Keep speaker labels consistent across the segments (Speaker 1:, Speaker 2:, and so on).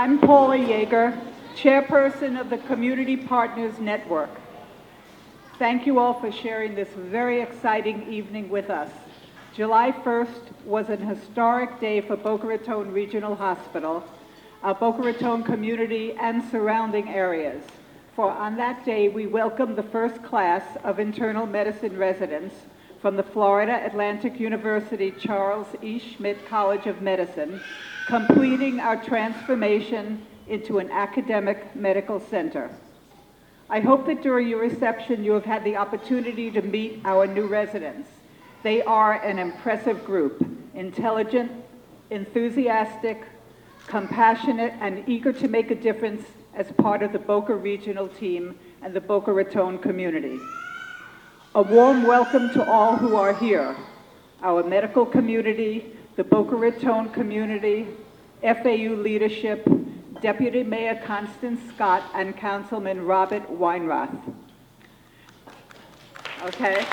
Speaker 1: I'm Paula Yeager, Chairperson of the Community Partners Network. Thank you all for sharing this very exciting evening with us. July 1st was an historic day for Boca Raton Regional Hospital, our Boca Raton community and surrounding areas. For on that day, we welcomed the first class of internal medicine residents from the Florida Atlantic University Charles E. Schmidt College of Medicine, completing our transformation into an academic medical center. I hope that during your reception you have had the opportunity to meet our new residents. They are an impressive group, intelligent, enthusiastic, compassionate, and eager to make a difference as part of the Boca Regional team and the Boca Raton community. A warm welcome to all who are here, our medical community, the Boca Raton community, FAU leadership, Deputy Mayor Constance Scott, and Councilman Robert Weinroth. Okay.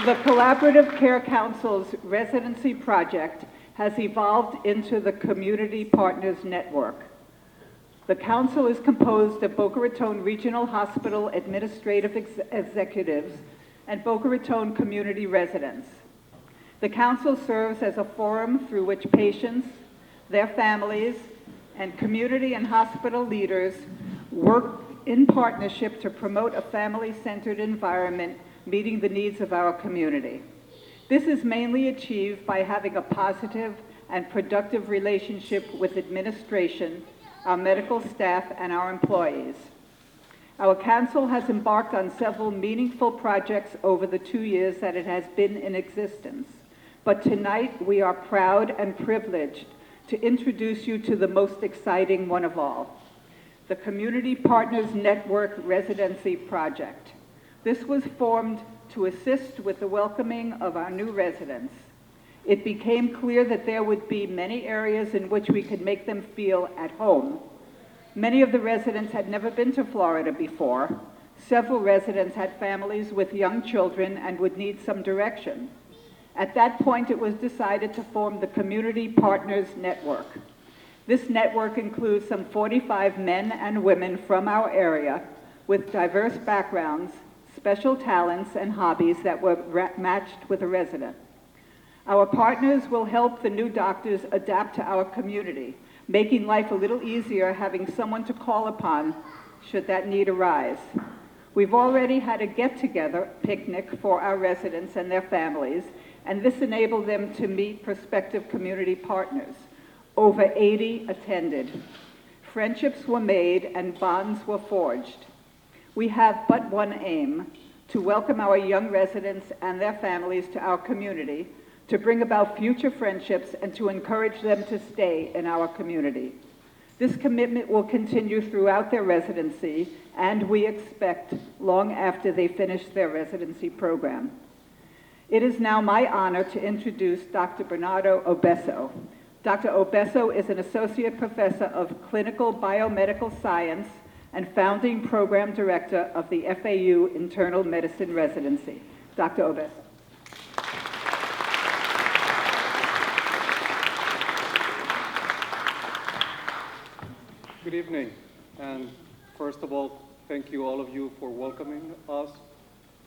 Speaker 1: The Collaborative Care Council's residency project has evolved into the Community Partners Network. The council is composed of Boca Raton Regional Hospital administrative executives and Boca Raton community residents. The council serves as a forum through which patients, their families, and community and hospital leaders work in partnership to promote a family-centered environment meeting the needs of our community. This is mainly achieved by having a positive and productive relationship with administration, our medical staff, and our employees. Our council has embarked on several meaningful projects over the 2 years that it has been in existence. But tonight we are proud and privileged to introduce you to the most exciting one of all, the Community Partners Network Residency Project. This was formed to assist with the welcoming of our new residents. It became clear that there would be many areas in which we could make them feel at home. Many of the residents had never been to Florida before. Several residents had families with young children and would need some direction. At that point, it was decided to form the Community Partners Network. This network includes some 45 men and women from our area with diverse backgrounds, special talents, and hobbies that were matched with a resident. Our partners will help the new doctors adapt to our community, making life a little easier having someone to call upon should that need arise. We've already had a get-together picnic for our residents and their families, and this enabled them to meet prospective community partners. Over 80 attended. Friendships were made and bonds were forged. We have but one aim: to welcome our young residents and their families to our community, to bring about future friendships, and to encourage them to stay in our community. This commitment will continue throughout their residency, and we expect long after they finish their residency program. It is now my honor to introduce Dr. Bernardo Obeso. Dr. Obeso is an associate professor of clinical biomedical science and founding program director of the FAU Internal Medicine Residency. Dr. Obeso.
Speaker 2: Good evening, and first of all, thank you all of you for welcoming us.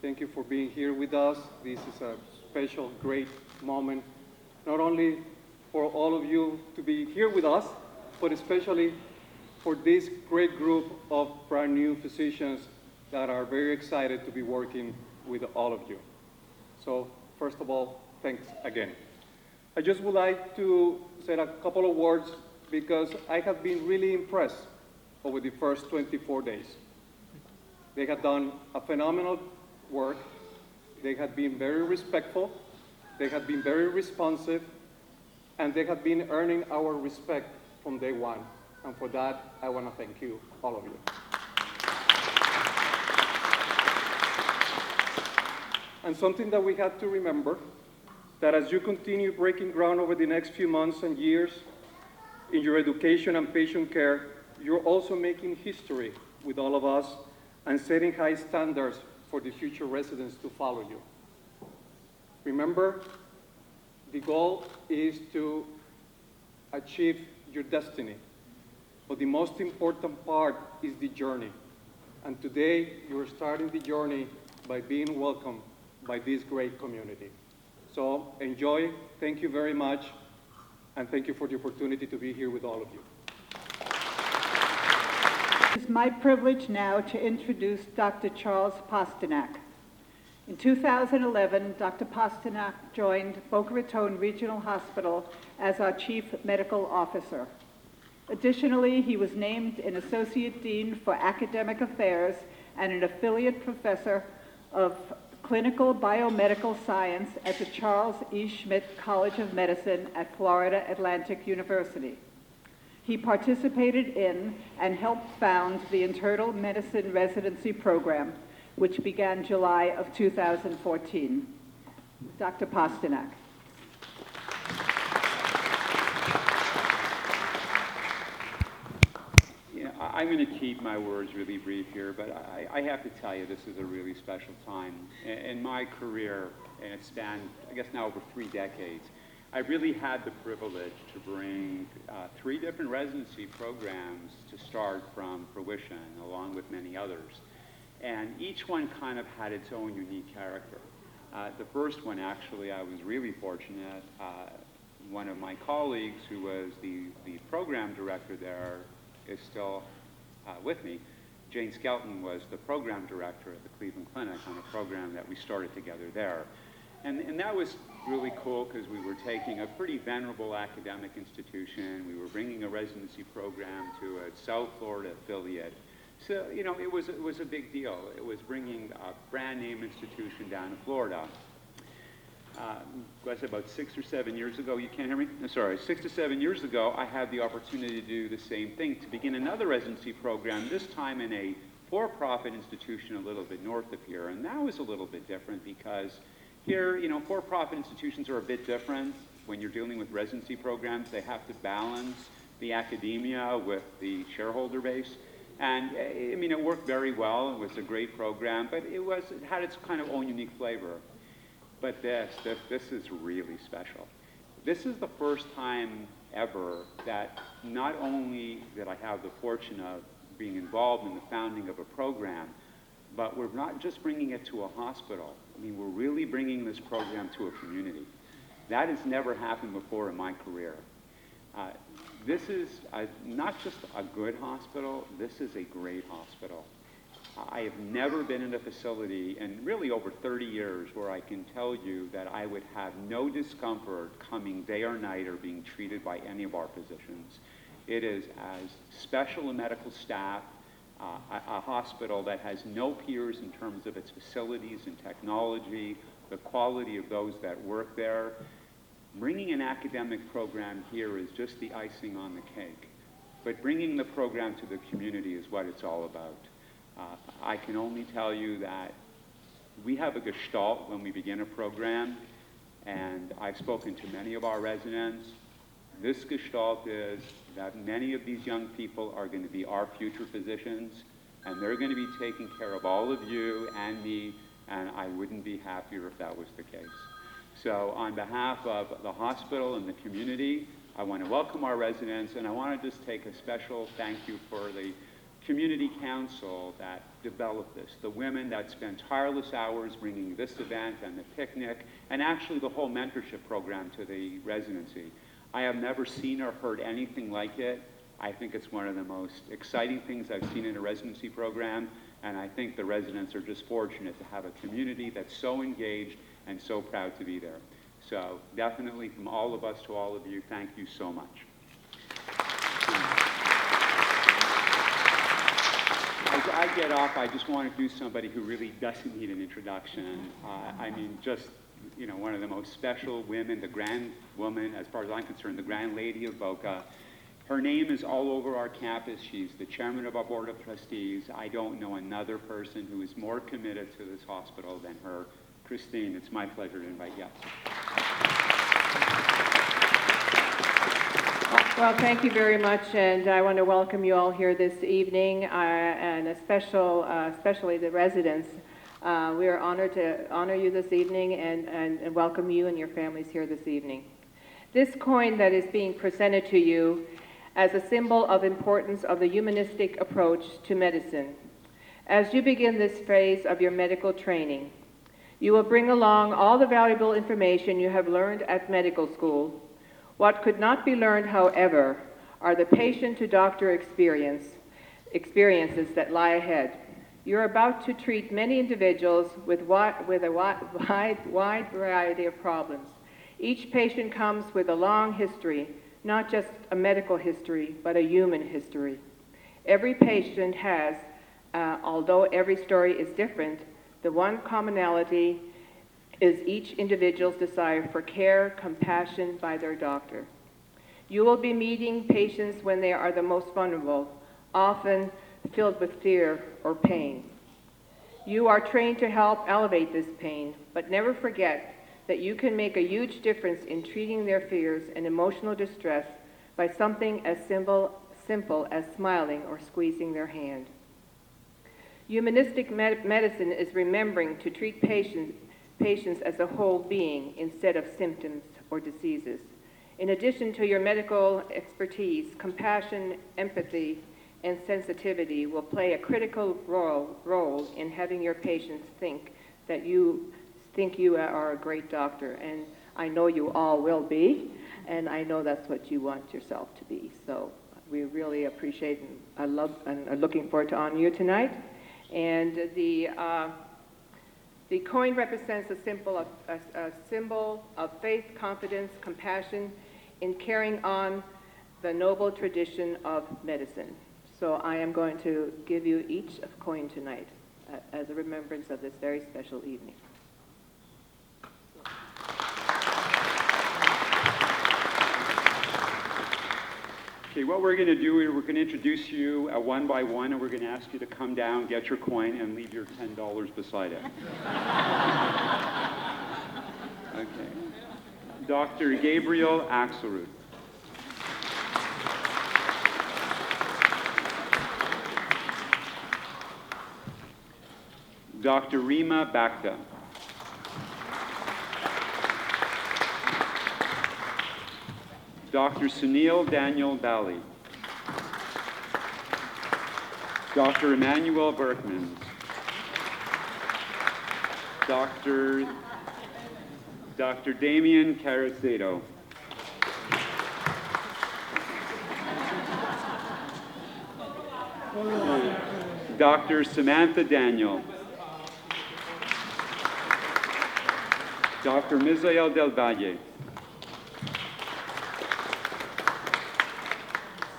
Speaker 2: Thank you for being here with us. This is a special, great moment, not only for all of you to be here with us, but especially for this great group of brand new physicians that are very excited to be working with all of you. So first of all, thanks again. I just would like to say a couple of words because I have been really impressed over the first 24 days. They have done a phenomenal work. They have been very respectful. They have been very responsive, and they have been earning our respect from day one. And for that, I want to thank you, all of you. And something that we have to remember, that as you continue breaking ground over the next few months and years in your education and patient care, you're also making history with all of us and setting high standards for the future residents to follow you. Remember, the goal is to achieve your destiny. But the most important part is the journey. And today, you're starting the journey by being welcomed by this great community. So enjoy, thank you very much, and thank you for the opportunity to be here with all of you.
Speaker 1: It's my privilege now to introduce Dr. Charles Pasternak. In 2011, Dr. Pasternak joined Boca Raton Regional Hospital as our Chief Medical Officer. Additionally, he was named an Associate Dean for Academic Affairs and an Affiliate Professor of Clinical Biomedical Science at the Charles E. Schmidt College of Medicine at Florida Atlantic University. He participated in and helped found the Internal Medicine Residency Program, which began July of 2014. Dr. Pasternak.
Speaker 3: I'm going to keep my words really brief here, but I have to tell you this is a really special time. In my career, and it spanned, I guess now over 3 decades, I really had the privilege to bring 3 different residency programs to start from fruition, along with many others. And each one kind of had its own unique character. The first one, actually, I was really fortunate. One of my colleagues, who was the program director there, is still with me. Jane Skelton was the program director at the Cleveland Clinic on a program that we started together there. And that was really cool because we were taking a pretty venerable academic institution. We were bringing a residency program to a South Florida affiliate. So, you know, it was a big deal. It was bringing a brand name institution down to Florida. Was about 6 or 7 years ago, you can't hear me? I'm sorry, 6 to 7 years ago, I had the opportunity to do the same thing, to begin another residency program, this time in a for-profit institution a little bit north of here. And that was a little bit different because here, you know, for-profit institutions are a bit different. When you're dealing with residency programs, they have to balance the academia with the shareholder base. And I mean, it worked very well. It was a great program, but it had its kind of own unique flavor. But this is really special. This is the first time ever that not only did I have the fortune of being involved in the founding of a program, but we're not just bringing it to a hospital. I mean, we're really bringing this program to a community. That has never happened before in my career. This is not just a good hospital, this is a great hospital. I have never been in a facility in really over 30 years where I can tell you that I would have no discomfort coming day or night or being treated by any of our physicians. It is as special a medical staff, a hospital that has no peers in terms of its facilities and technology, the quality of those that work there. Bringing an academic program here is just the icing on the cake, but bringing the program to the community is what it's all about. I can only tell you that we have a gestalt when we begin a program, and I've spoken to many of our residents. This gestalt is that many of these young people are going to be our future physicians, and they're going to be taking care of all of you and me, and I wouldn't be happier if that was the case. So on behalf of the hospital and the community, I want to welcome our residents, and I want to just take a special thank you for the community council that developed this, the women that spent tireless hours bringing this event and the picnic, and actually the whole mentorship program to the residency. I have never seen or heard anything like it. I think it's one of the most exciting things I've seen in a residency program, and I think the residents are just fortunate to have a community that's so engaged and so proud to be there. So definitely from all of us to all of you, thank you so much. As I get off, I just want to do somebody who really doesn't need an introduction. I mean, just, you know, one of the most special women, the grand woman, as far as I'm concerned, the grand lady of Boca. Her name is all over our campus. She's the chairman of our board of trustees. I don't know another person who is more committed to this hospital than her. Christine, it's my pleasure to invite you.
Speaker 4: Well, thank you very much, and I want to welcome you all here this evening, and especially the residents. We are honored to honor you this evening and welcome you and your families here this evening. This coin that is being presented to you as a symbol of importance of the humanistic approach to medicine. As you begin this phase of your medical training, you will bring along all the valuable information you have learned at medical school. What could not be learned, however, are the patient-to-doctor experiences that lie ahead. You're about to treat many individuals with a wide variety of problems. Each patient comes with a long history, not just a medical history, but a human history. Every patient has, although every story is different, the one commonality is each individual's desire for care, compassion by their doctor. You will be meeting patients when they are the most vulnerable, often filled with fear or pain. You are trained to help elevate this pain, but never forget that you can make a huge difference in treating their fears and emotional distress by something as simple as smiling or squeezing their hand. Humanistic medicine is remembering to treat patients as a whole being instead of symptoms or diseases. In addition to your medical expertise, compassion, empathy, and sensitivity will play a critical role in having your patients think you are a great doctor. And I know you all will be, and I know that's what you want yourself to be. So we really appreciate and are looking forward to honoring you tonight. And the coin represents a symbol of faith, confidence, compassion in carrying on the noble tradition of medicine. So I am going to give you each a coin tonight as a remembrance of this very special evening.
Speaker 3: Okay, what we're going to do is we're going to introduce you one by one, and we're going to ask you to come down, get your coin, and leave your $10 beside it. Okay. Dr. Gabriel Axelrod. Dr. Rima Bakta. Dr. Sunil Daniel Bali. Dr. Emmanuel Berkman. Dr. Damian Caracedo. Dr. Samantha Daniel. Dr. Misael Del Valle.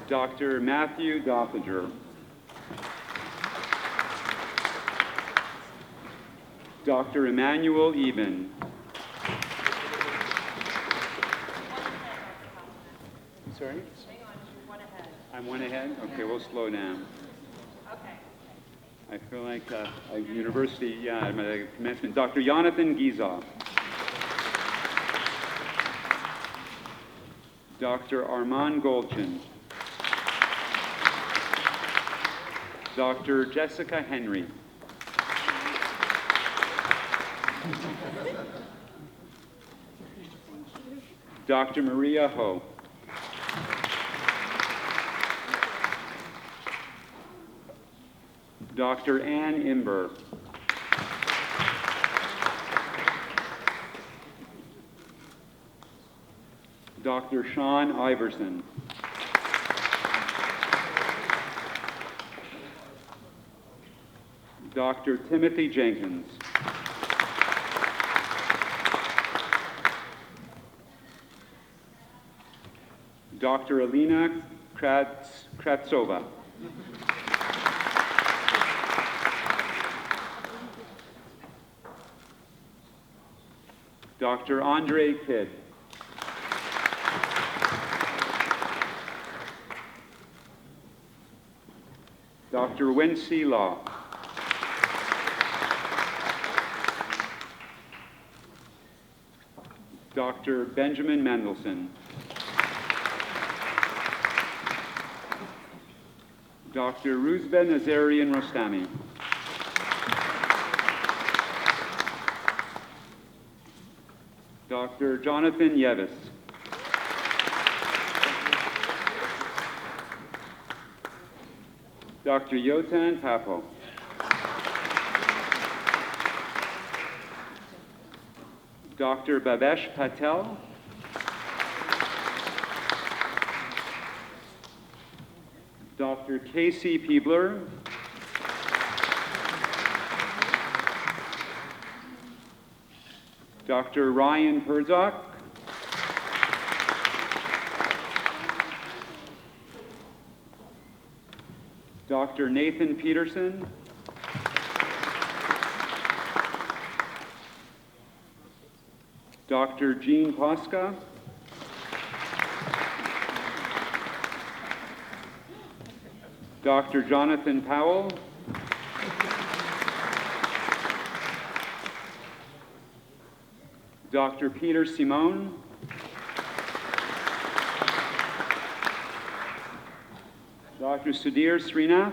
Speaker 3: Dr. Matthew Doffinger. Dr. Emmanuel Eben. Sorry? I'm one ahead? Okay, we'll slow down. Okay. I feel like a university, my commencement. Dr. Jonathan Giza. Dr. Armand Goldchin. Dr. Jessica Henry. Dr. Maria Ho. Dr. Ann Imber. Dr. Sean Iverson. Dr. Timothy Jenkins. Dr. Alina Kratsova. Dr. Andre Kidd. Dr. Wency Law. Dr. Benjamin Mendelson. Dr. Ruzben Azarian Rostami. Dr. Jonathan Yevis. Dr. Yotan Papo. Dr. Babesh Patel. Dr. Casey Peebler. Dr. Ryan Herzog. Dr. Nathan Peterson. Dr. Jean Posca. Dr. Jonathan Powell. Dr. Peter Simone. Dr. Sudhir Srinath.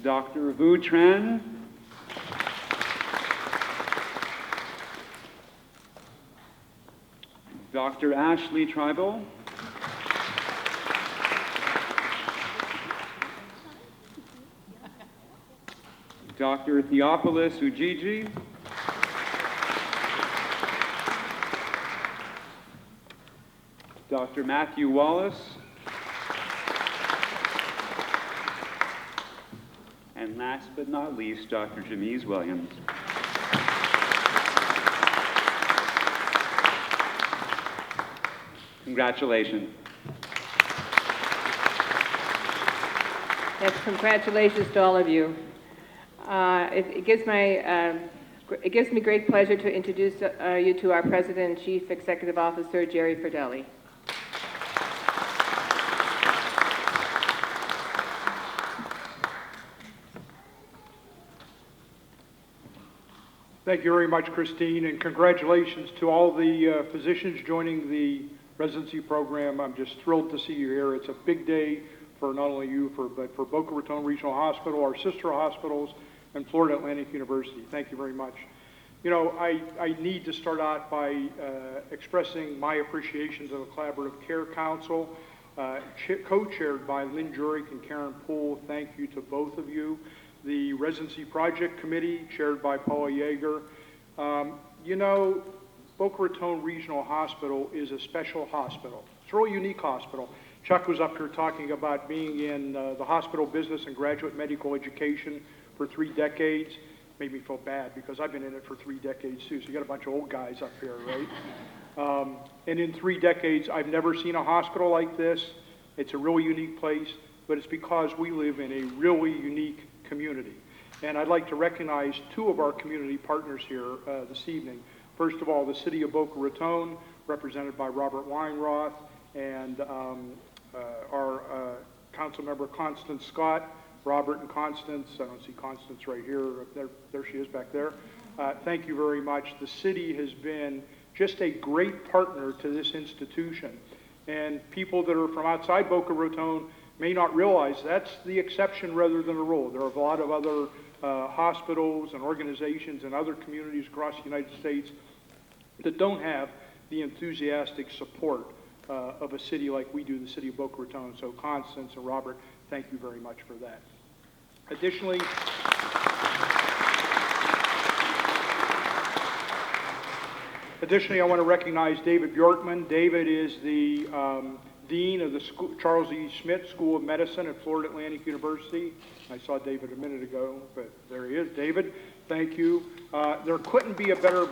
Speaker 3: Dr. Vu Tran. Dr. Ashley Tribal. Dr. Theophilus Ujiji. Dr. Matthew Wallace. And last but not least, Dr. Jamise Williams. Congratulations.
Speaker 4: Yes, congratulations to all of you. It gives me great pleasure to introduce you to our President and Chief Executive Officer, Jerry Fridelli.
Speaker 5: Thank you very much, Christine, and congratulations to all the physicians joining the residency program. I'm just thrilled to see you here. It's a big day for not only you, but for Boca Raton Regional Hospital, our sister hospitals, and Florida Atlantic University. Thank you very much. You know, I need to start out by expressing my appreciation to the Collaborative Care Council, co-chaired by Lynn Jurek and Karen Poole. Thank you to both of you. The Residency Project Committee, chaired by Paula Yeager. You know, Boca Raton Regional Hospital is a special hospital. It's a really unique hospital. Chuck was up here talking about being in the hospital business and graduate medical education for 3 decades. Made me feel bad because I've been in it for 3 decades too, so you got a bunch of old guys up here, right? And in 3 decades, I've never seen a hospital like this. It's a really unique place, but it's because we live in a really unique community. And I'd like to recognize 2 of our community partners here this evening. First of all, the City of Boca Raton, represented by Robert Weinroth, and our council member Constance Scott. Robert and Constance, I don't see Constance right here, there she is back there. Thank you very much. The city has been just a great partner to this institution. And people that are from outside Boca Raton may not realize that's the exception rather than the rule. There are a lot of other hospitals and organizations and other communities across the United States that don't have the enthusiastic support of a city like we do, the City of Boca Raton. So Constance and Robert, thank you very much for that. Additionally, I want to recognize David Bjorkman. David is the Dean of the Charles E. Schmidt School of Medicine at Florida Atlantic University. I saw David a minute ago, but there he is. David, thank you. There couldn't be a better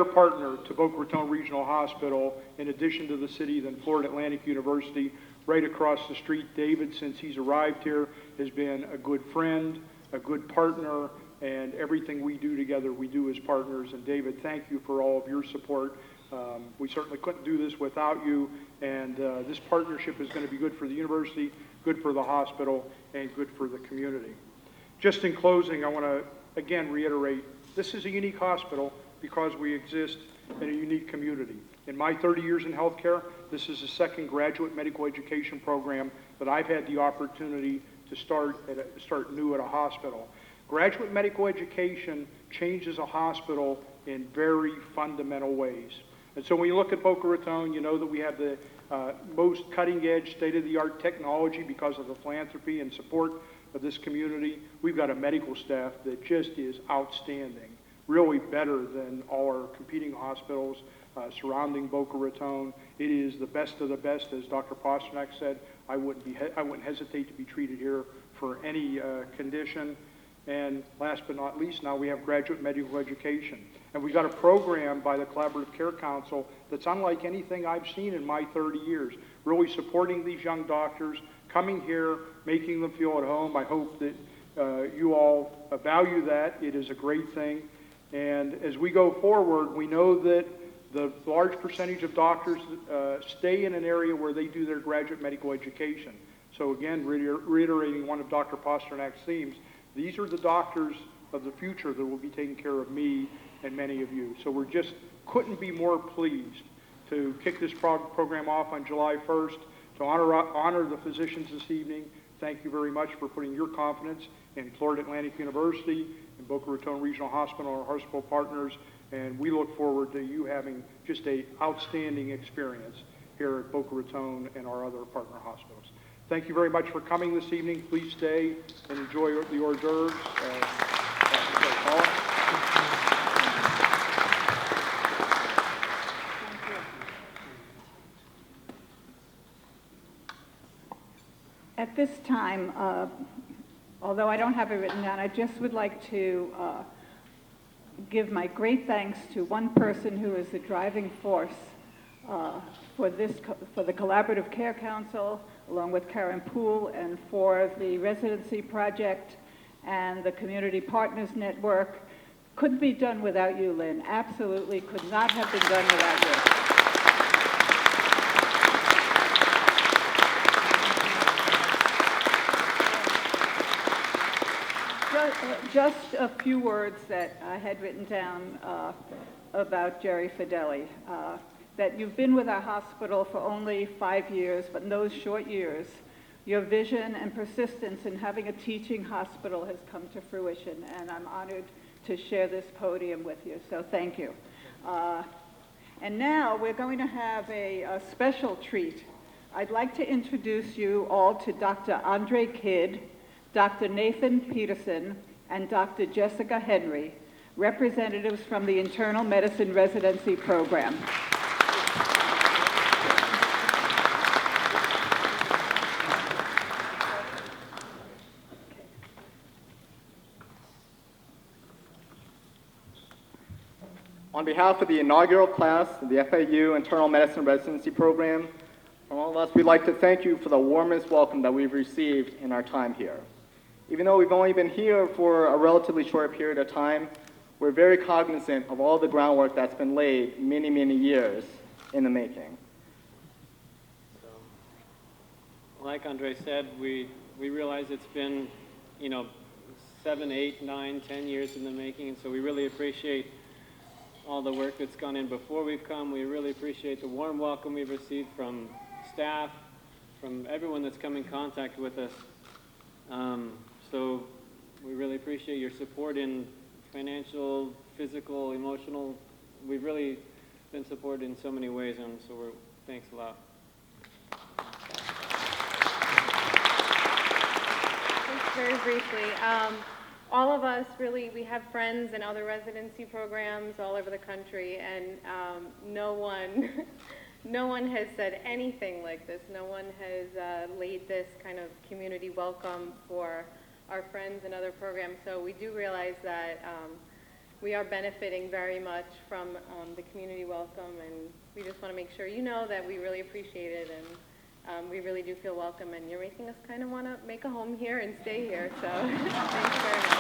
Speaker 5: partner to Boca Raton Regional Hospital, in addition to the city, than Florida Atlantic University. Right across the street, David, since he's arrived here, has been a good friend, a good partner, and everything we do together, we do as partners. And David, thank you for all of your support. We certainly couldn't do this without you, and this partnership is going to be good for the university, good for the hospital, and good for the community. Just in closing, I want to again reiterate, this is a unique hospital because we exist in a unique community. In my 30 years in healthcare, this is the second graduate medical education program that I've had the opportunity to start new at a hospital. Graduate medical education changes a hospital in very fundamental ways. And so when you look at Boca Raton, you know that we have the most cutting-edge, state-of-the-art technology because of the philanthropy and support of this community. We've got a medical staff that just is outstanding, really better than all our competing hospitals surrounding Boca Raton. It is the best of the best, as Dr. Pasternak said. I wouldn't hesitate to be treated here for any condition. And last but not least, now we have graduate medical education. And we've got a program by the Collaborative Care Council that's unlike anything I've seen in my 30 years, really supporting these young doctors, coming here, making them feel at home. I hope that you all value that. It is a great thing. And as we go forward, we know that the large percentage of doctors stay in an area where they do their graduate medical education. So again, reiterating one of Dr. Pasternak's themes, these are the doctors of the future that will be taking care of me and many of you. So we're just couldn't be more pleased to kick this program off on July 1st, to honor the physicians this evening. Thank you very much for putting your confidence in Florida Atlantic University and Boca Raton Regional Hospital, our hospital partners, and we look forward to you having just an outstanding experience here at Boca Raton and our other partner hospitals. Thank you very much for coming this evening. Please stay and enjoy the hors d'oeuvres.
Speaker 1: At this time, although I don't have it written down, I just would like to give my great thanks to one person who is the driving force for the Collaborative Care Council, along with Karen Poole, and for the residency project and the Community Partners Network. Couldn't be done without you, Lynn. Absolutely could not have been done without you. Just a few words that I had written down about Jerry Fideli. That you've been with our hospital for only 5 years, but in those short years, your vision and persistence in having a teaching hospital has come to fruition, and I'm honored to share this podium with you, so thank you. And now we're going to have a special treat. I'd like to introduce you all to Dr. Andre Kidd, Dr. Nathan Peterson, and Dr. Jessica Henry, representatives from the Internal Medicine Residency Program.
Speaker 6: On behalf of the inaugural class of the FAU Internal Medicine Residency Program, from all of us, we'd like to thank you for the warmest welcome that we've received in our time here. Even though we've only been here for a relatively short period of time, we're very cognizant of all the groundwork that's been laid many, many years in the making.
Speaker 7: So, like Andre said, we realize it's been, 7, 8, 9, 10 years in the making, and so we really appreciate all the work that's gone in before we've come. We really appreciate the warm welcome we've received from staff, from everyone that's come in contact with us. So we really appreciate your support in financial, physical, emotional. We've really been supported in so many ways, and so thanks a lot.
Speaker 8: Just very briefly, all of us really, we have friends in other residency programs all over the country, and no one has said anything like this. No one has laid this kind of community welcome for our friends in other programs. So we do realize that we are benefiting very much from the community welcome, and we just want to make sure you know that we really appreciate it, and we really do feel welcome, and you're making us kind of want to make a home here and stay here. So thanks very much.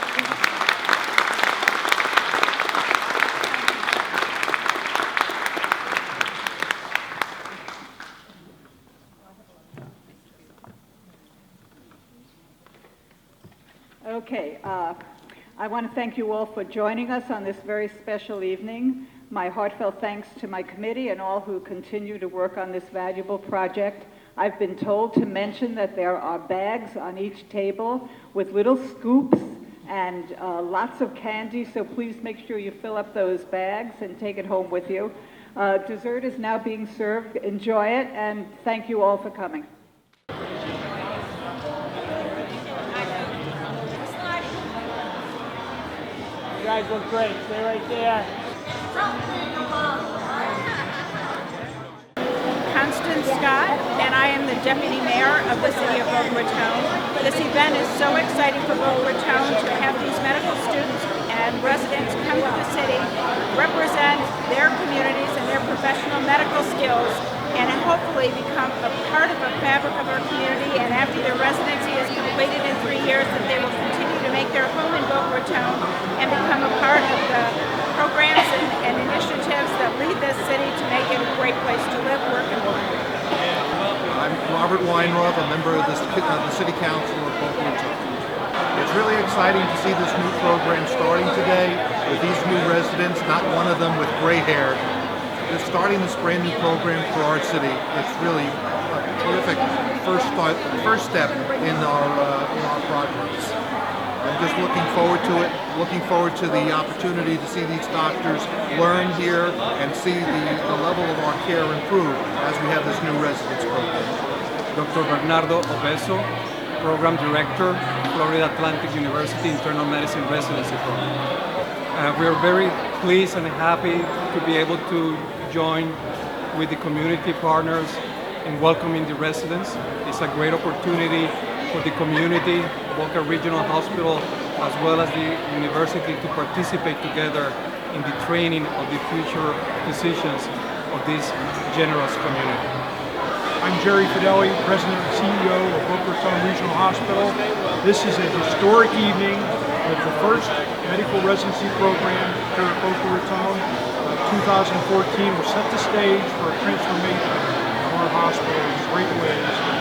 Speaker 1: Okay, I want to thank you all for joining us on this very special evening. My heartfelt thanks to my committee and all who continue to work on this valuable project. I've been told to mention that there are bags on each table with little scoops and lots of candy, so please make sure you fill up those bags and take it home with you. Dessert is now being served. Enjoy it, and thank you all for coming.
Speaker 9: You guys look great. Stay right there.
Speaker 10: Constance Scott, and I am the Deputy Mayor of the City of Boca Raton. This event is so exciting for Boca Raton to have these medical students and residents come to the city, represent their communities and their professional medical skills, and hopefully become a part of the fabric of our community. And after their residency is completed in 3 years, that they will continue to make their home in Boca Raton and become a part of the programs and initiatives that lead this city to make it a great place to live, work, and learn.
Speaker 11: I'm Robert Weinroth, a member of the City Council of Boca Raton. It's really exciting to see this new program starting today with these new residents, not one of them with gray hair. They're starting this brand new program for our city. It's really a terrific first step in our progress. I'm just looking forward to it, looking forward to the opportunity to see these doctors learn here and see the level of our care improve as we have this new residence program.
Speaker 12: Dr. Bernardo Obeso, Program Director, Florida Atlantic University Internal Medicine Residency Program. We are very pleased and happy to be able to join with the community partners in welcoming the residents. It's a great opportunity for the community, Boca Regional Hospital, as well as the university to participate together in the training of the future physicians of this generous community.
Speaker 5: I'm Jerry Fideli, President and CEO of Boca Raton Regional Hospital. This is a historic evening with the first medical residency program here at Boca Raton. 2014 will set the stage for a transformation of our hospital in great ways.